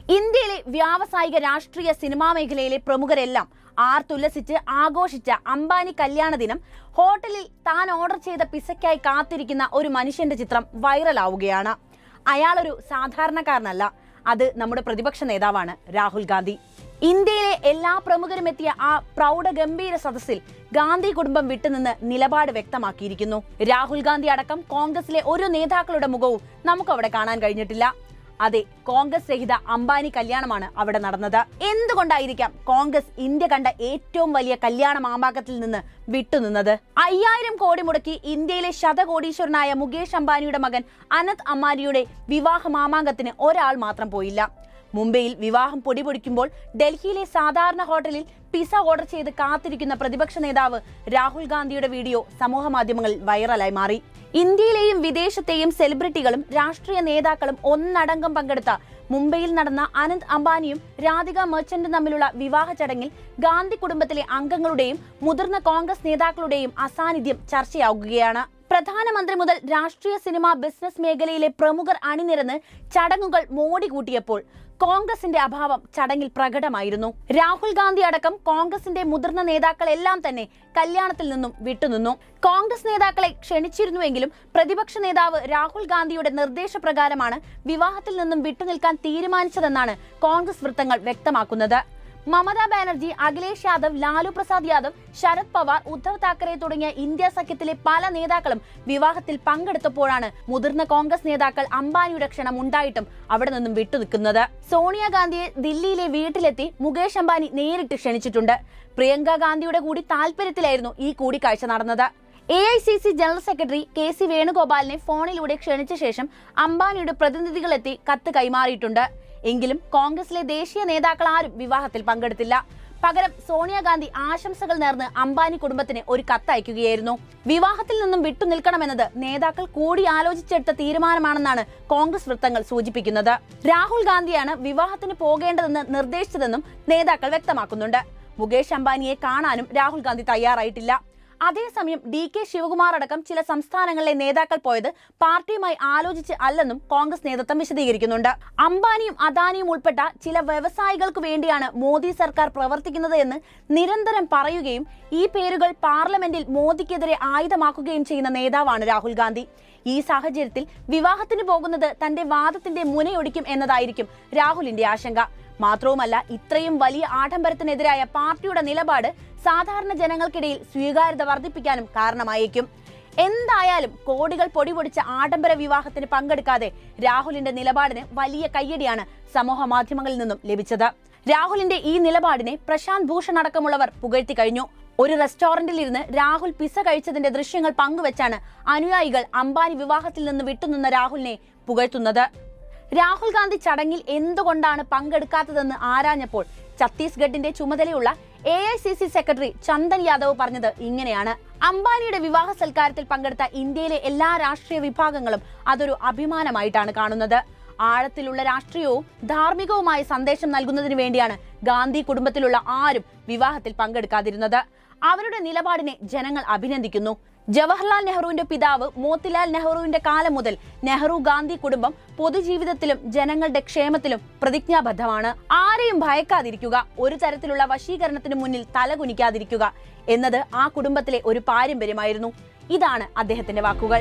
ഇന്ത്യയിലെ വ്യാവസായിക രാഷ്ട്രീയ സിനിമാ മേഖലയിലെ പ്രമുഖരെല്ലാം ആർത്തുല്ലസിച്ച് ആഘോഷിച്ച അംബാനി കല്യാണ ദിനം ഹോട്ടലിൽ താൻ ഓർഡർ ചെയ്ത പിസയ്ക്കായി കാത്തിരിക്കുന്ന ഒരു മനുഷ്യന്റെ ചിത്രം വൈറലാവുകയാണ്. അയാളൊരു സാധാരണക്കാരനല്ല, അത് നമ്മുടെ പ്രതിപക്ഷ നേതാവാണ് രാഹുൽ ഗാന്ധി. ഇന്ത്യയിലെ എല്ലാ പ്രമുഖരും എത്തിയ ആ പ്രൗഢഗംഭീര സദസ്സിൽ ഗാന്ധി കുടുംബം വിട്ടുനിന്ന് നിലപാട് വ്യക്തമാക്കിയിരിക്കുന്നു. രാഹുൽ ഗാന്ധി അടക്കം കോൺഗ്രസിലെ ഒരു നേതാക്കളുടെ മുഖവും നമുക്കവിടെ കാണാൻ കഴിഞ്ഞിട്ടില്ല. അതെ, കോൺഗ്രസ് രഹിത അംബാനി കല്യാണമാണ് അവിടെ നടന്നത്. എന്തുകൊണ്ടായിരിക്കാം കോൺഗ്രസ് ഇന്ത്യ കണ്ട ഏറ്റവും വലിയ കല്യാണ മാമാങ്കത്തിൽ നിന്ന് വിട്ടുനിന്നത്? 5000 കോടി മുടക്കി ഇന്ത്യയിലെ ശതകോടീശ്വരനായ മുകേഷ് അംബാനിയുടെ മകൻ അനന്ത് അംബാനിയുടെ വിവാഹ മാമാങ്കത്തിന് ഒരാൾ മാത്രം പോയില്ല. മുംബൈയിൽ വിവാഹം പൊടിപൊടിക്കുമ്പോൾ ഡൽഹിയിലെ സാധാരണ ഹോട്ടലിൽ പിസ ഓർഡർ ചെയ്ത് കാത്തിരിക്കുന്ന പ്രതിപക്ഷ നേതാവ് രാഹുൽ ഗാന്ധിയുടെ വീഡിയോ സമൂഹ മാധ്യമങ്ങളിൽ വൈറലായി മാറി. ഇന്ത്യയിലെയും വിദേശത്തെയും സെലിബ്രിറ്റികളും രാഷ്ട്രീയ നേതാക്കളും ഒന്നടങ്കം പങ്കെടുത്ത മുംബൈയിൽ നടന്ന അനന്ത് അംബാനിയും രാധിക മെർച്ചന്റും തമ്മിലുള്ള വിവാഹ ചടങ്ങിൽ ഗാന്ധി കുടുംബത്തിലെ അംഗങ്ങളുടെയും മുതിർന്ന കോൺഗ്രസ് നേതാക്കളുടെയും അസാന്നിധ്യം ചർച്ചയാകുകയാണ്. പ്രധാനമന്ത്രി മുതൽ രാഷ്ട്രീയ സിനിമ ബിസിനസ് മേഖലയിലെ പ്രമുഖർ അണിനിരന്ന് ചടങ്ങുകൾ മോടി കൂട്ടിയപ്പോൾ കോൺഗ്രസിന്റെ അഭാവം ചടങ്ങിൽ പ്രകടമായിരുന്നു. രാഹുൽ ഗാന്ധി അടക്കം കോൺഗ്രസിന്റെ മുതിർന്ന നേതാക്കളെല്ലാം തന്നെ കല്യാണത്തിൽ നിന്നും വിട്ടുനിന്നു. കോൺഗ്രസ് നേതാക്കളെ ക്ഷണിച്ചിരുന്നുവെങ്കിലും പ്രതിപക്ഷ നേതാവ് രാഹുൽ ഗാന്ധിയുടെ നിർദ്ദേശപ്രകാരമാണ് വിവാഹത്തിൽ നിന്നും വിട്ടുനിൽക്കാൻ തീരുമാനിച്ചതെന്നാണ് കോൺഗ്രസ് വൃത്തങ്ങൾ വ്യക്തമാക്കുന്നത്. മമതാ ബാനർജി, അഖിലേഷ് യാദവ്, ലാലു പ്രസാദ് യാദവ്, ശരത് പവാർ, ഉദ്ധവ് താക്കറെ തുടങ്ങിയ ഇന്ത്യ സഖ്യത്തിലെ പല നേതാക്കളും വിവാഹത്തിൽ പങ്കെടുത്തപ്പോഴാണ് മുതിർന്ന കോൺഗ്രസ് നേതാക്കൾ അംബാനിയുടെ ക്ഷണം ഉണ്ടായിട്ടും അവിടെ നിന്നും വിട്ടുനിൽക്കുന്നത്. സോണിയാഗാന്ധിയെ ദില്ലിയിലെ വീട്ടിലെത്തി മുകേഷ് അംബാനി നേരിട്ട് ക്ഷണിച്ചിട്ടുണ്ട്. പ്രിയങ്ക ഗാന്ധിയുടെ കൂടി താല്പര്യത്തിലായിരുന്നു ഈ കൂടിക്കാഴ്ച നടന്നത്. AICC ജനറൽ സെക്രട്ടറി KC വേണുഗോപാലിനെ ഫോണിലൂടെ ക്ഷണിച്ച ശേഷം അംബാനിയുടെ പ്രതിനിധികളെത്തി കത്ത് കൈമാറിയിട്ടുണ്ട്. എങ്കിലും കോൺഗ്രസിലെ ദേശീയ നേതാക്കൾ ആരും വിവാഹത്തിൽ പങ്കെടുത്തില്ല. പകരം സോണിയാഗാന്ധി ആശംസകൾ നേർന്ന് അംബാനി കുടുംബത്തിന് ഒരു കത്ത് അയക്കുകയായിരുന്നു. വിവാഹത്തിൽ നിന്നും വിട്ടുനിൽക്കണമെന്നത് നേതാക്കൾ കൂടി ആലോചിച്ചെടുത്ത തീരുമാനമാണെന്നാണ് കോൺഗ്രസ് വൃത്തങ്ങൾ സൂചിപ്പിക്കുന്നത്. രാഹുൽ ഗാന്ധിയാണ് വിവാഹത്തിന് പോകേണ്ടതെന്ന് നിർദ്ദേശിച്ചതെന്നും നേതാക്കൾ വ്യക്തമാക്കുന്നുണ്ട്. മുകേഷ് അംബാനിയെ കാണാനും രാഹുൽ ഗാന്ധി തയ്യാറായിട്ടില്ല. അതേസമയം DK ശിവകുമാർ അടക്കം ചില സംസ്ഥാനങ്ങളിലെ നേതാക്കൾ പോയത് പാർട്ടിയുമായി ആലോചിച്ച് അല്ലെന്നും കോൺഗ്രസ് നേതൃത്വം വിശദീകരിക്കുന്നുണ്ട്. അംബാനിയും അദാനിയും ഉൾപ്പെട്ട ചില വ്യവസായികൾക്ക് വേണ്ടിയാണ് മോദി സർക്കാർ പ്രവർത്തിക്കുന്നത് എന്ന് നിരന്തരം പറയുകയും ഈ പേരുകൾ പാർലമെന്റിൽ മോദിക്കെതിരെ ആയുധമാക്കുകയും ചെയ്യുന്ന നേതാവാണ് രാഹുൽ ഗാന്ധി. ഈ സാഹചര്യത്തിൽ വിവാഹത്തിന് പോകുന്നത് തന്റെ വാദത്തിന്റെ മുനയൊടിക്കും എന്നതായിരിക്കും രാഹുലിന്റെ ആശങ്ക. മാത്രവുമല്ല, ഇത്രയും വലിയ ആഡംബരത്തിനെതിരായ പാർട്ടിയുടെ നിലപാട് സാധാരണ ജനങ്ങൾക്കിടയിൽ സ്വീകാര്യത വർദ്ധിപ്പിക്കാനും കാരണമായേക്കും. എന്തായാലും കോടികൾ പൊടിപൊടിച്ച ആഡംബര വിവാഹത്തിന് പങ്കെടുക്കാതെ രാഹുലിന്റെ നിലപാടിന് വലിയ കയ്യടിയാണ് സമൂഹ മാധ്യമങ്ങളിൽ നിന്നും ലഭിച്ചത്. രാഹുലിന്റെ ഈ നിലപാടിനെ പ്രശാന്ത് ഭൂഷൺ അടക്കമുള്ളവർ പുകഴ്ത്തി കഴിഞ്ഞു. ഒരു റെസ്റ്റോറന്റിൽ ഇരുന്ന് രാഹുൽ പിസ കഴിച്ചതിന്റെ ദൃശ്യങ്ങൾ പങ്കുവച്ചാണ് അനുയായികൾ അംബാനി വിവാഹത്തിൽ നിന്ന് വിട്ടുനിന്ന രാഹുലിനെ പുകഴ്ത്തുന്നത്. രാഹുൽ ഗാന്ധി ചടങ്ങിൽ എന്തുകൊണ്ടാണ് പങ്കെടുക്കാത്തതെന്ന് ആരാഞ്ഞപ്പോൾ ഛത്തീസ്ഗഡിന്റെ ചുമതലയുള്ള AICC സെക്രട്ടറി ചന്ദൻ യാദവ് പറഞ്ഞത് ഇങ്ങനെയാണ്: അംബാനിയുടെ വിവാഹ സൽക്കാരത്തിൽ പങ്കെടുത്ത ഇന്ത്യയിലെ എല്ലാ രാഷ്ട്രീയ വിഭാഗങ്ങളും അതൊരു അഭിമാനമായിട്ടാണ് കാണുന്നത്. ആഴത്തിലുള്ള രാഷ്ട്രീയവും ധാർമ്മികവുമായ സന്ദേശം നൽകുന്നതിന് വേണ്ടിയാണ് ഗാന്ധി കുടുംബത്തിലുള്ള ആരും വിവാഹത്തിൽ പങ്കെടുക്കാതിരുന്നത്. അവരുടെ നിലപാടിനെ ജനങ്ങൾ അഭിനന്ദിക്കുന്നു. ജവഹർലാൽ നെഹ്റുവിന്റെ പിതാവ് മോത്തിലാൽ നെഹ്റുവിന്റെ കാലം മുതൽ നെഹ്റു ഗാന്ധി കുടുംബം പൊതുജീവിതത്തിലും ജനങ്ങളുടെ ക്ഷേമത്തിലും പ്രതിജ്ഞാബദ്ധമാണ്. ആരെയും ഭയക്കാതിരിക്കുക, ഒരു തരത്തിലുള്ള വശീകരണത്തിന് മുന്നിൽ തലകുനിക്കാതിരിക്കുക എന്നത് ആ കുടുംബത്തിലെ ഒരു പാരമ്പര്യമായിരുന്നു. ഇതാണ് അദ്ദേഹത്തിന്റെ വാക്കുകൾ.